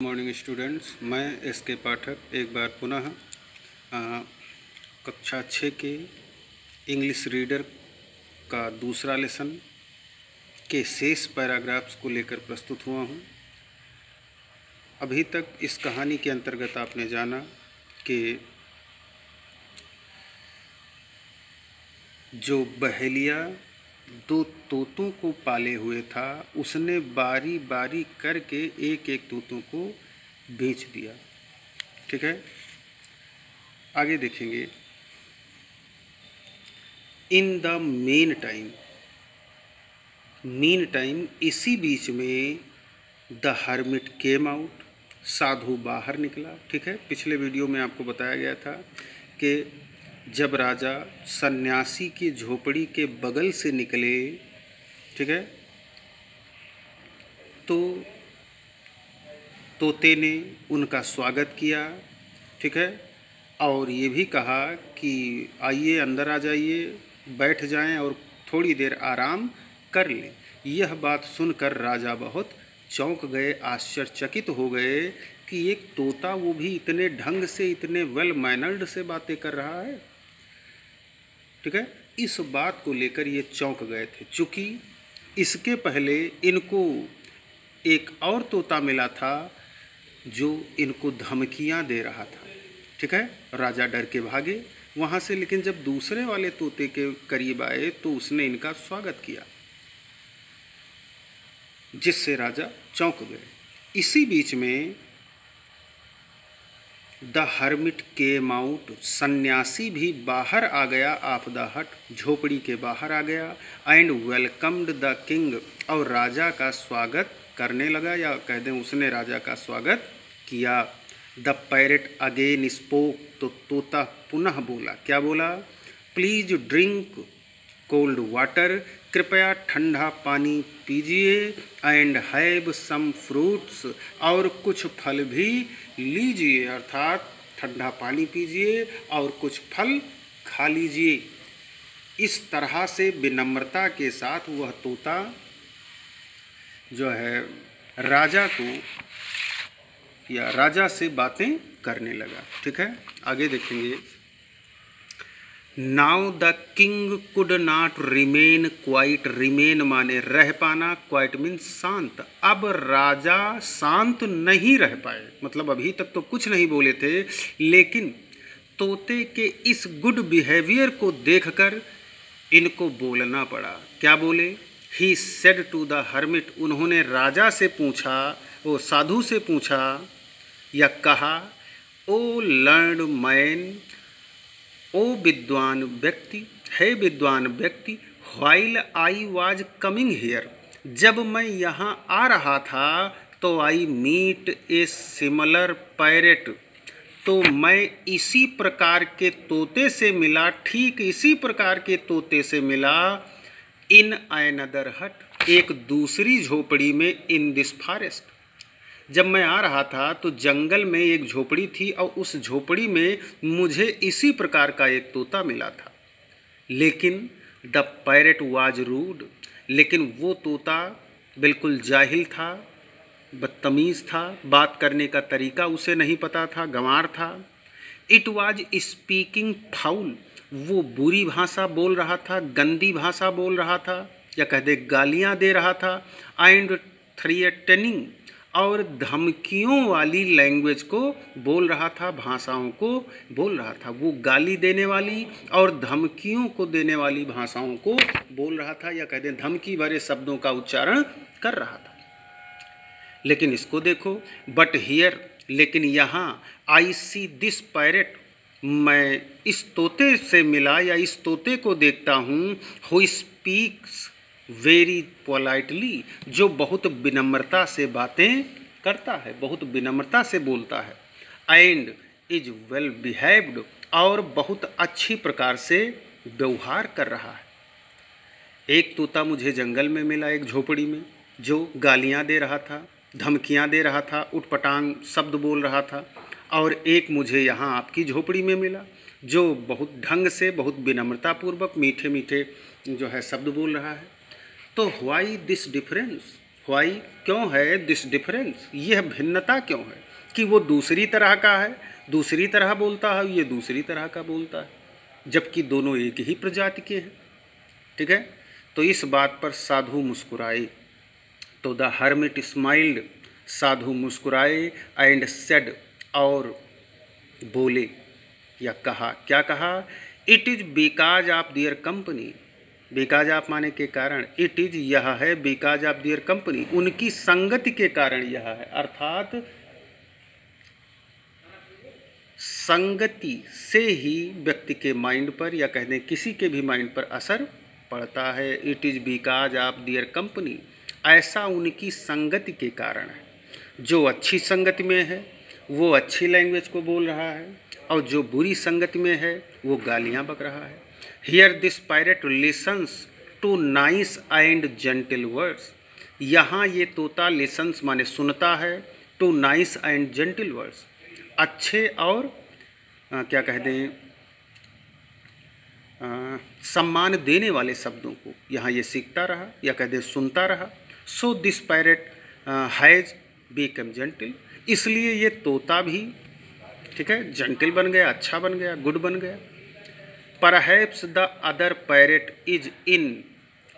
Morning students, मैं S के पाठक एक बार पुनः कक्षा 6 के इंग्लिश रीडर का दूसरा लेसन के शेष पैराग्राफ्स को लेकर प्रस्तुत हुआ हूँ। अभी तक इस कहानी के अंतर्गत आपने जाना कि जो बहेलिया दो तोतों को पाले हुए था, उसने बारी बारी करके एक एक तोतों को बेच दिया। ठीक है, आगे देखेंगे। इन द मीन टाइम इसी बीच में द हर्मिट केम आउट, साधु बाहर निकला। ठीक है, पिछले वीडियो में आपको बताया गया था कि जब राजा सन्यासी की झोपड़ी के बगल से निकले, ठीक है, तो तोते ने उनका स्वागत किया। ठीक है, और ये भी कहा कि आइए अंदर आ जाइए, बैठ जाएं और थोड़ी देर आराम कर लें। यह बात सुनकर राजा बहुत चौंक गए, आश्चर्यचकित हो गए कि एक तोता, वो भी इतने ढंग से, इतने वेल मैनर्ड से बातें कर रहा है। ठीक है, इस बात को लेकर ये चौंक गए थे, चूँकि इसके पहले इनको एक और तोता मिला था जो इनको धमकियां दे रहा था। ठीक है, राजा डर के भागे वहाँ से, लेकिन जब दूसरे वाले तोते के करीब आए तो उसने इनका स्वागत किया, जिससे राजा चौंक गए। इसी बीच में द हर्मिट केम आउट, सन्यासी भी बाहर आ गया, ऑफ द हट, झोपड़ी के बाहर आ गया, एंड वेलकम्ड द किंग, और राजा का स्वागत करने लगा, या कह दें उसने राजा का स्वागत किया। द पैरेट अगेन स्पोक, तो तोता पुनः बोला। क्या बोला? प्लीज ड्रिंक कोल्ड वाटर, कृपया ठंडा पानी पीजिए, एंड हैव सम फ्रूट्स, और कुछ फल भी लीजिए, अर्थात ठंडा पानी पीजिए और कुछ फल खा लीजिए। इस तरह से विनम्रता के साथ वह तोता जो है राजा को, या राजा से बातें करने लगा। ठीक है, आगे देखेंगे। Now the king could not remain quite, remain माने रह पाना, क्वाइट मीन शांत। अब राजा शांत नहीं रह पाए, मतलब अभी तक तो कुछ नहीं बोले थे, लेकिन तोते के इस गुड बिहेवियर को देखकर इनको बोलना पड़ा। क्या बोले? He said to the hermit, उन्होंने राजा से पूछा, वो साधु से पूछा या कहा, ओ लर्न्ड मैन, ओ विद्वान व्यक्ति, है विद्वान व्यक्ति, while I was coming here, जब मैं यहाँ आ रहा था तो I meet a similar parrot, तो मैं इसी प्रकार के तोते से मिला, ठीक इसी प्रकार के तोते से मिला, इन अनदर हट, एक दूसरी झोपड़ी में, इन दिस फॉरेस्ट। जब मैं आ रहा था तो जंगल में एक झोपड़ी थी और उस झोपड़ी में मुझे इसी प्रकार का एक तोता मिला था, लेकिन द पैरेट वाज रूड, लेकिन वो तोता बिल्कुल जाहिल था, बदतमीज़ था, बात करने का तरीका उसे नहीं पता था, गंवार था। इट वाज स्पीकिंग फाउल, वो बुरी भाषा बोल रहा था, गंदी भाषा बोल रहा था, या कह दे गालियाँ दे रहा था, एंड थ्रेटनिंग, और धमकियों वाली लैंग्वेज को बोल रहा था, भाषाओं को बोल रहा था। वो गाली देने वाली और धमकियों को देने वाली भाषाओं को बोल रहा था, या कहते हैं धमकी भरे शब्दों का उच्चारण कर रहा था। लेकिन इसको देखो, बट हियर, लेकिन यहाँ, आई सी दिस पैरेट, मैं इस तोते से मिला या इस तोते को देखता हूँ, हु स्पीक्स वेरी पोलाइटली, जो बहुत विनम्रता से बातें करता है, बहुत विनम्रता से बोलता है, एंड इज वेल बिहेव्ड, और बहुत अच्छी प्रकार से व्यवहार कर रहा है। एक तोता मुझे जंगल में मिला, एक झोपड़ी में, जो गालियां दे रहा था, धमकियां दे रहा था, उटपटांग शब्द बोल रहा था, और एक मुझे यहाँ आपकी झोपड़ी में मिला जो बहुत ढंग से, बहुत विनम्रतापूर्वक मीठे मीठे जो है शब्द बोल रहा है। तो व्हाई दिस डिफरेंस, व्हाई क्यों है, दिस डिफरेंस यह भिन्नता क्यों है, कि वो दूसरी तरह का है, दूसरी तरह बोलता है, ये दूसरी तरह का बोलता है, जबकि दोनों एक ही प्रजाति के हैं। ठीक है, तो इस बात पर साधु मुस्कुराए। तो द हर्मिट स्माइल्ड, साधु मुस्कुराए, एंड सेड, और बोले या कहा, क्या कहा, it is because of their company, because of माने के कारण, इट इज़ यह है, बिकॉज ऑफ देयर कंपनी उनकी संगति के कारण यह है, अर्थात संगति से ही व्यक्ति के माइंड पर या कहते हैं किसी के भी माइंड पर असर पड़ता है। It is because of their company, ऐसा उनकी संगति के कारण है। जो अच्छी संगति में है वो अच्छी लैंग्वेज को बोल रहा है, और जो बुरी संगति में है वो गालियाँ बक रहा है। Here this parrot listens to nice and gentle words, यहाँ ये तोता लिसन्स माने सुनता है, to nice and gentle words, अच्छे और क्या कह दें सम्मान देने वाले शब्दों को यहाँ ये सीखता रहा या कह दें सुनता रहा। So this parrot has become gentle, इसलिए ये तोता भी ठीक है जेंटल बन गया, अच्छा बन गया, गुड बन गया। Perhaps the other parrot is in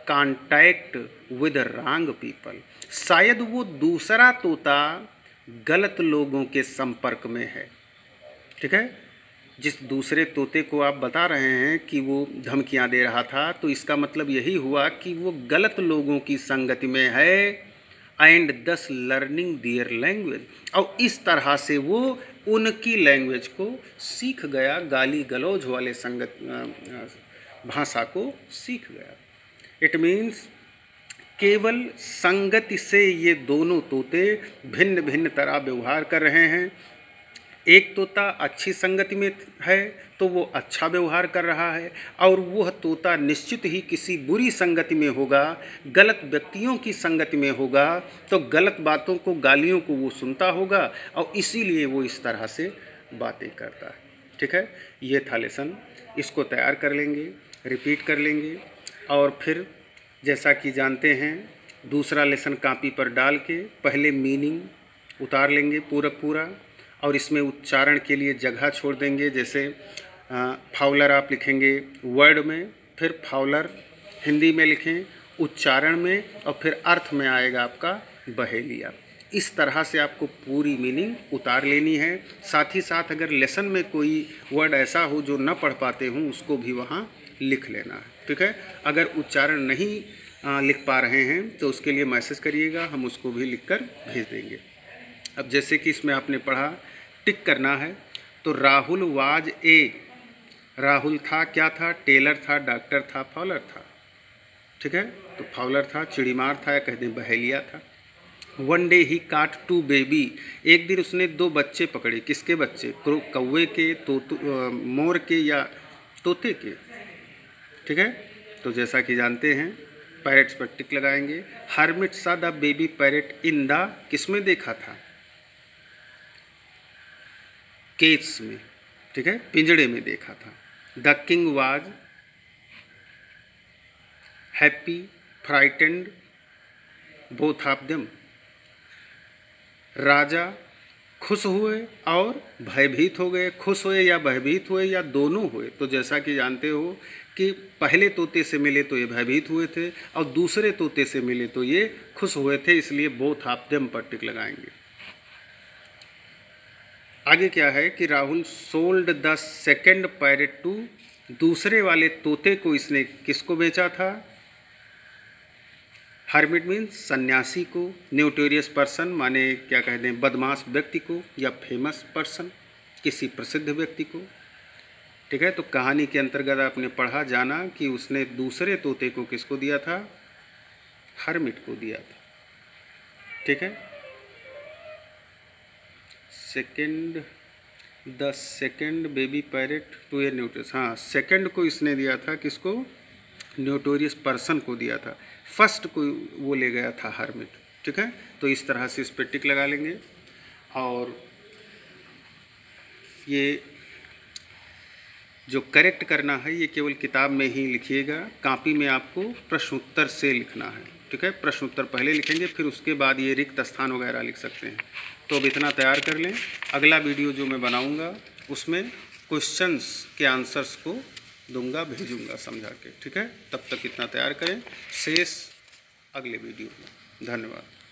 contact with wrong people, शायद वो दूसरा तोता गलत लोगों के संपर्क में है। ठीक है, जिस दूसरे तोते को आप बता रहे हैं कि वो धमकियां दे रहा था, तो इसका मतलब यही हुआ कि वो गलत लोगों की संगति में है, एंड दस लर्निंग देयर लैंग्वेज, और इस तरह से वो उनकी लैंग्वेज को सीख गया, गाली गलौज वाले भाषा को सीख गया। इट मीन्स केवल संगति से ये दोनों तोते भिन्न भिन्न तरह व्यवहार कर रहे हैं। एक तोता अच्छी संगति में है तो वो अच्छा व्यवहार कर रहा है, और वह तोता निश्चित ही किसी बुरी संगति में होगा, गलत व्यक्तियों की संगति में होगा, तो गलत बातों को, गालियों को वो सुनता होगा, और इसीलिए वो इस तरह से बातें करता है। ठीक है, ये था लेसन, इसको तैयार कर लेंगे, रिपीट कर लेंगे, और फिर जैसा कि जानते हैं दूसरा लेसन कॉपी पर डाल के पहले मीनिंग उतार लेंगे पूरा, और इसमें उच्चारण के लिए जगह छोड़ देंगे। जैसे फाउलर आप लिखेंगे वर्ड में, फिर फाउलर हिंदी में लिखें उच्चारण में, और फिर अर्थ में आएगा आपका बहेलिया। इस तरह से आपको पूरी मीनिंग उतार लेनी है। साथ ही साथ अगर लेसन में कोई वर्ड ऐसा हो जो न पढ़ पाते हों, उसको भी वहाँ लिख लेना है। ठीक है, अगर उच्चारण नहीं लिख पा रहे हैं तो उसके लिए मैसेज करिएगा, हम उसको भी लिखकर भेज देंगे। अब जैसे कि इसमें आपने पढ़ा टिक करना है, तो राहुल वाज ए, राहुल था, क्या था, टेलर था, डॉक्टर था, फाउलर था। ठीक है, तो फाउलर था, चिड़ीमार था, या कह दें बहेलिया था। वन डे ही काट टू बेबी, एक दिन उसने 2 बच्चे पकड़े। किसके बच्चे, कौवे के, मोर के या तोते के। ठीक है, तो जैसा कि जानते हैं पैरेट्स पर टिक लगाएंगे। हर्मिट सा the baby parrot in the, किसमें देखा था, केज में। ठीक है, पिंजड़े में देखा था। The king was happy frightened both of them, राजा खुश हुए और भयभीत हो गए। खुश हुए या भयभीत हुए या दोनों हुए। तो जैसा कि जानते हो कि पहले तोते से मिले तो ये भयभीत हुए थे, और दूसरे तोते से मिले तो ये खुश हुए थे, इसलिए बोथ ऑफ देम पर टिक लगाएंगे। आगे क्या है कि Rahul sold the second parrot to, दूसरे वाले तोते को इसने किसको बेचा था, हर्मिट मीन्स सन्यासी को, न्यूटोरियस पर्सन माने क्या कहते हैं बदमाश व्यक्ति को, या फेमस पर्सन किसी प्रसिद्ध व्यक्ति को। ठीक है, तो कहानी के अंतर्गत आपने पढ़ा जाना कि उसने दूसरे तोते को किसको दिया था, हर्मिट को दिया था। ठीक है, the second baby parrot to a notorious, हाँ सेकेंड को इसने दिया था किसको, न्यूटोरियस पर्सन को दिया था। फर्स्ट को वो ले गया था हर्मिट। ठीक है, तो इस तरह से इस पर टिक लगा लेंगे। और ये जो करेक्ट करना है ये केवल किताब में ही लिखिएगा, कॉपी में आपको प्रश्न उत्तर से लिखना है। ठीक है। प्रश्न उत्तर पहले लिखेंगे, फिर उसके बाद ये रिक्त स्थान वगैरह लिख सकते हैं। तो अब इतना तैयार कर लें। अगला वीडियो जो मैं बनाऊंगा उसमें क्वेश्चंस के आंसर्स को दूंगा, भेजूंगा समझा के, ठीक है। तब तक इतना तैयार करें, शेष अगले वीडियो में। धन्यवाद।